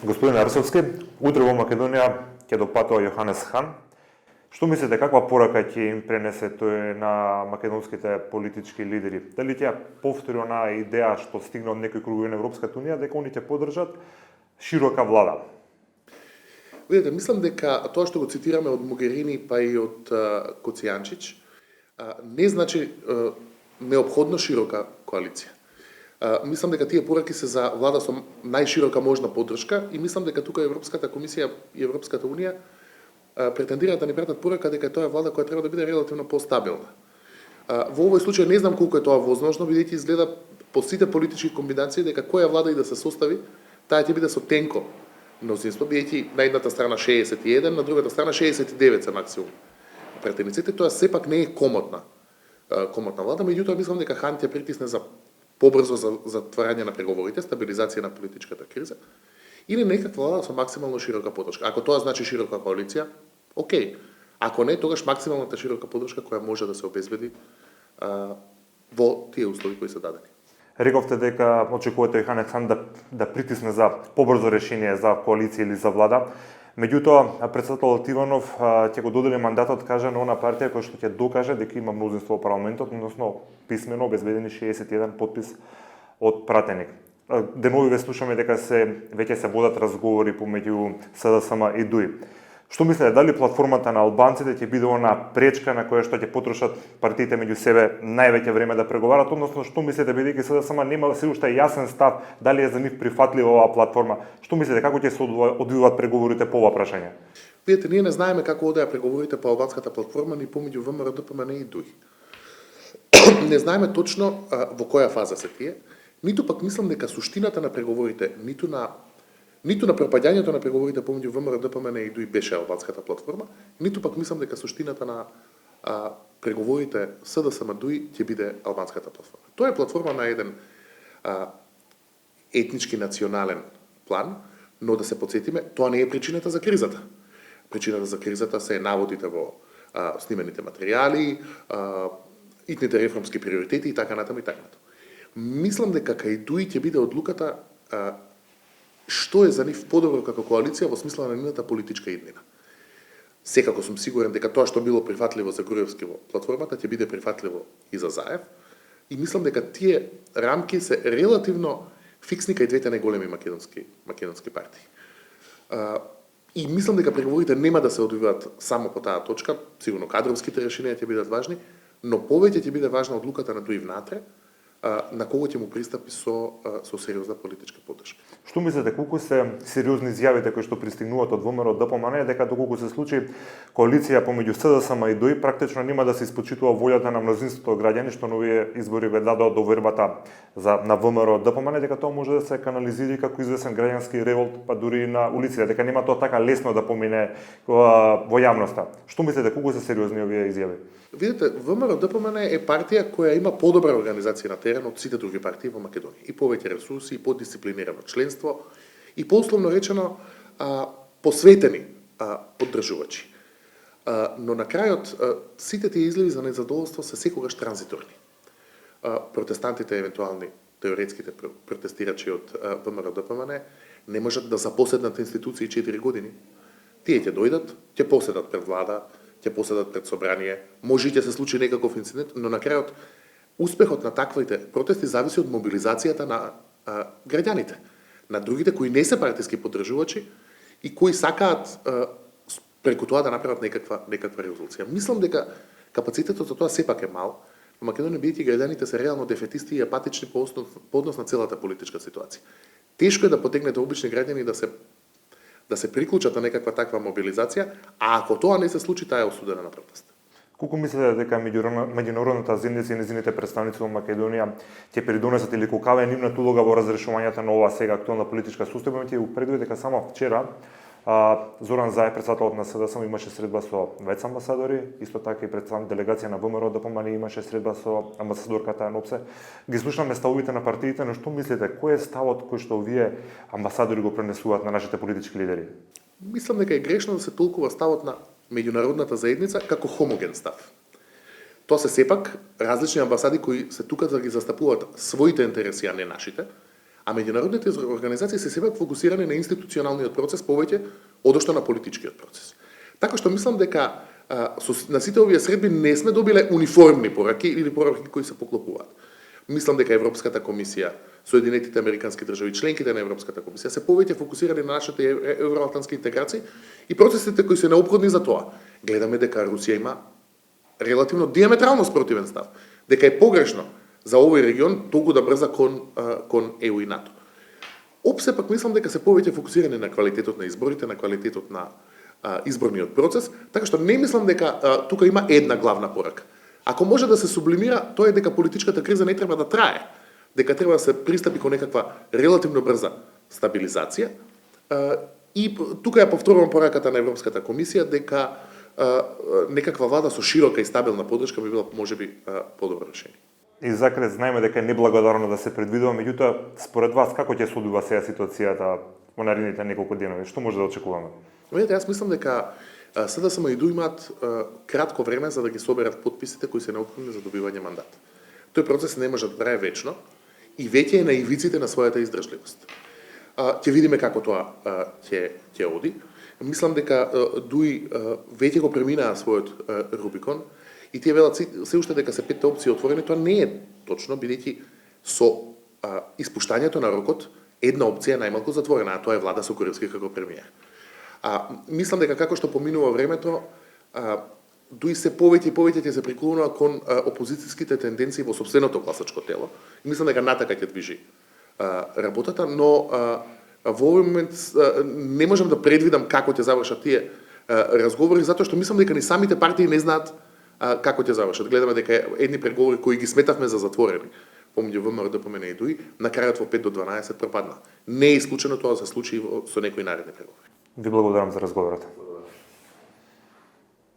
Господин Арсовски, утре во Македонија ќе допатува Јоханес Хан. Што мислите, каква порака ќе им пренесе тој на македонските политички лидери? Дали ќе повтори онаа идеја што стигна од некои кругови на Европската унија дека они ќе поддржат широка влада? Видете, мислам дека тоа што го цитираме од Могерини па и од Коцијанчич не значи неопходно широка коалиција. Мислам дека тие пораки се за влада со најширока можна поддршка и мислам дека тука Европската комисија и Европската унија претендираат да ни пратат порака дека тоа е влада која треба да биде релативно постабилна. Во овој случај не знам колку е тоа возможно, бидејќи изгледа по сите политички комбинации дека која влада и да се состави, таа ќе биде со тенко мнозинство, бидејќи на едната страна 61, на другата страна 69 се максимум претениците, тоа сепак не е комотна влада, меѓутоа мислам дека Хан ќе притисне за побрзо за затварање на преговорите, стабилизација на политичката криза, или некаква влада со максимално широка поддршка. Ако тоа значи широка коалиција, окей. Ако не, тогаш максималната широка поддршка која може да се обезбеди во тие услови кои се дадени. Рековте дека очекувате Јоханес Хан да притисне за побрзо решение за коалиција или за влада. Меѓутоа, председател Тиванов ќе го додели мандатот, каже, на она партија која што ќе докаже дека има мнозинство во парламентот, односно писмено обезбедени 61 потпис од пратеник. Денови ве слушаме дека веќе се водат разговори помеѓу СДСМ и ДУИ. Што мислите, дали платформата на албанците ќе биде она пречка на која што ќе потрошат партиите меѓу себе највеќе време да преговарат, односно што мислите, бидејќи СДСМ нема се уште јасен став дали е за нив прифатлива оваа платформа? Што мислите, како ќе се одвиваат преговорите по ова прашање? Видете, ние не знаеме како одеа преговорите по албанската платформа ни помеѓу ВМРО, ДПМН и ДУИ. Не знаеме точно во која фаза се тие, ниту пак мислам дека суштината на преговорите, ниту на пропаѓањето на преговорите помеѓу ВМРО, ДПМН и ДУИ беше албанската платформа, ниту пак мислам дека суштината на преговорите СДСМ ДУИ ќе биде албанската платформа. Тоа е платформа на еден етнички национален план, но да се потсетиме, тоа не е причината за кризата. Причината за кризата се наводите во снимените материјали, итните реформски приоритети и така натаму и така натаму. Мислам дека кај ДУИ ќе биде одлуката што е за нив подобро како коалиција во смисла на нивната политичка иднина. Секако сум сигурен дека тоа што било прифатливо за Груевски во платформата ќе биде прифатливо и за Заев и мислам дека тие рамки се релативно фиксни кај двете најголеми македонски партии. И мислам дека преговорите нема да се одвиваат само по таа точка, сигурно кадровските решенија ќе бидат важни, но повеќе ќе биде важна одлуката на ДУИ внатре, на кого ќе му пристапи со сериозна политичка поддршка. Што мислите, колку се сериозни изјавите кои што пристигнуваат од ВМРО, ДПМН, дека доколку се случи коалиција помеѓу СДСМ и ДУИ, практично нема да се испочитува волјата на мнозинството од граѓани што на овие избори го дадоа довербата на ВМРО, ДПМН, дека тоа може да се канализира како извесен граѓански револт, па дури и на улиците, дека нема тоа така лесно да помине во јавноста. Што мислите, колку се сериозни овие изјави? Видете, ВМРО ДПМН е партија која има подобра организација на терен од сите други партии во Македонија. И повеќе ресурси, и подисциплинирано членство, и пословно речено посветени поддржувачи. Но на крајот сите тие изливи за незадоволство се секогаш транзиторни. Протестантите, евентуални теоретските протестирачи од ВМРО ДПМН не можат да запоседнат институции 4 години. Тие ќе дојдат, ќе поседат пред влада, ќе поседат пред собрание, може и ќе се случи некаков инцидент, но на крајот успехот на таквите протести зависи од мобилизацијата на граѓаните, на другите кои не се партиски поддржувачи и кои сакаат преку тоа да направат некаква резолуција. Мислам дека капацитетот за тоа сепак е мал. Во Македонија бидејќи граѓаните се реално дефетисти и апатични по однос на целата политичка ситуација. Тешко е да потегнете обични граѓани да се приклучат на некаква таква мобилизација, а ако тоа не се случи, таа е осудена на пропаст. Колку мислите дека меѓународната заедница и незините представници во Македонија ќе придонесат или колкава е нивната улога во разрешувањето на оваа сега актуелна политичка состојба? Ќе го предвиди дека само вчера Зоран Заев, председателот на СДСМ, имаше средба со двајца амбасадори, исто така и делегација на ВМРО ДПМН имаше средба со амбасадорката Нопсе. Ги слушнаме ставовите на партиите, но што мислите, кој е ставот кој што овие амбасадори го пренесуваат на нашите политички лидери? Мислам дека е грешно да се толкува ставот на меѓународната заедница како хомоген став. Тоа се сепак различни амбасади кои се тука да ги застапуваат своите интереси, а не нашите, А меѓународните организации се сепак фокусирани на институционалниот процес повеќе одошто на политичкиот процес. Така што мислам дека на сите овие средби не сме добиле униформни пораки или пораки кои се поклопуваат. Мислам дека Европската комисија, Соединетите американски држави, членките на Европската комисија се повеќе фокусирани на нашите евроатлантски интеграции и процесите кои се неопходни за тоа. Гледаме дека Русија има релативно диаметрално спротивен став, дека е погрешно за овој регион толку да брза кон ЕУ и НАТО. Опсе пак мислам дека се повеќе фокусирани на квалитетот на изборите, на квалитетот на изборниот процес, така што не мислам дека тука има една главна порака. Ако може да се сублимира, тоа е дека политичката криза не треба да трае, дека треба да се пристапи кон некаква релативно брза стабилизација. И тука ја повторувам пораката на Европската комисија дека некаква влада со широка и стабилна поддршка би била можеби подобро решение. И за крај знаеме дека е неблагодарно да се предвидува, меѓутоа според вас како ќе се одвива сега ситуацијата во наредните неколку денови? Што може да очекуваме? Видете, јас мислам дека СДСМ и ДУ имаат кратко време за да ги соберат подписите кои се необходни за добивање мандат. Тој процес не може да трае вечно и веќе е на ивиците на својата издржливост. Ќе видиме како тоа ќе оди. Мислам дека ДУИ веќе го преминаа својот Рубикон и тие велат се уште дека се 5 опции отворени. Тоа не е точно, бидејќи со испуштањето на рокот една опција најмалку затворена, а тоа е влада со Груевски како премиер. Мислам дека како што поминува времето, ДУИ се повеќе и повеќе ќе се приклонува кон опозицијските тенденции во сопственото гласачко тело. И мислам дека натака ќе движи работата, но во овој момент не можам да предвидам како ќе завршат тие разговори, затоа што мислам дека ни самите партии не знаат како ќе завршат. Гледаме дека едни преговори кои ги сметавме за затворени, помеѓу ВМРО, ДПМН и ДУИ, на крајот во 5 до 12 пропадна. Не е исклучено тоа да се случи со некои наредни преговори. Ви благодарам за разговорот.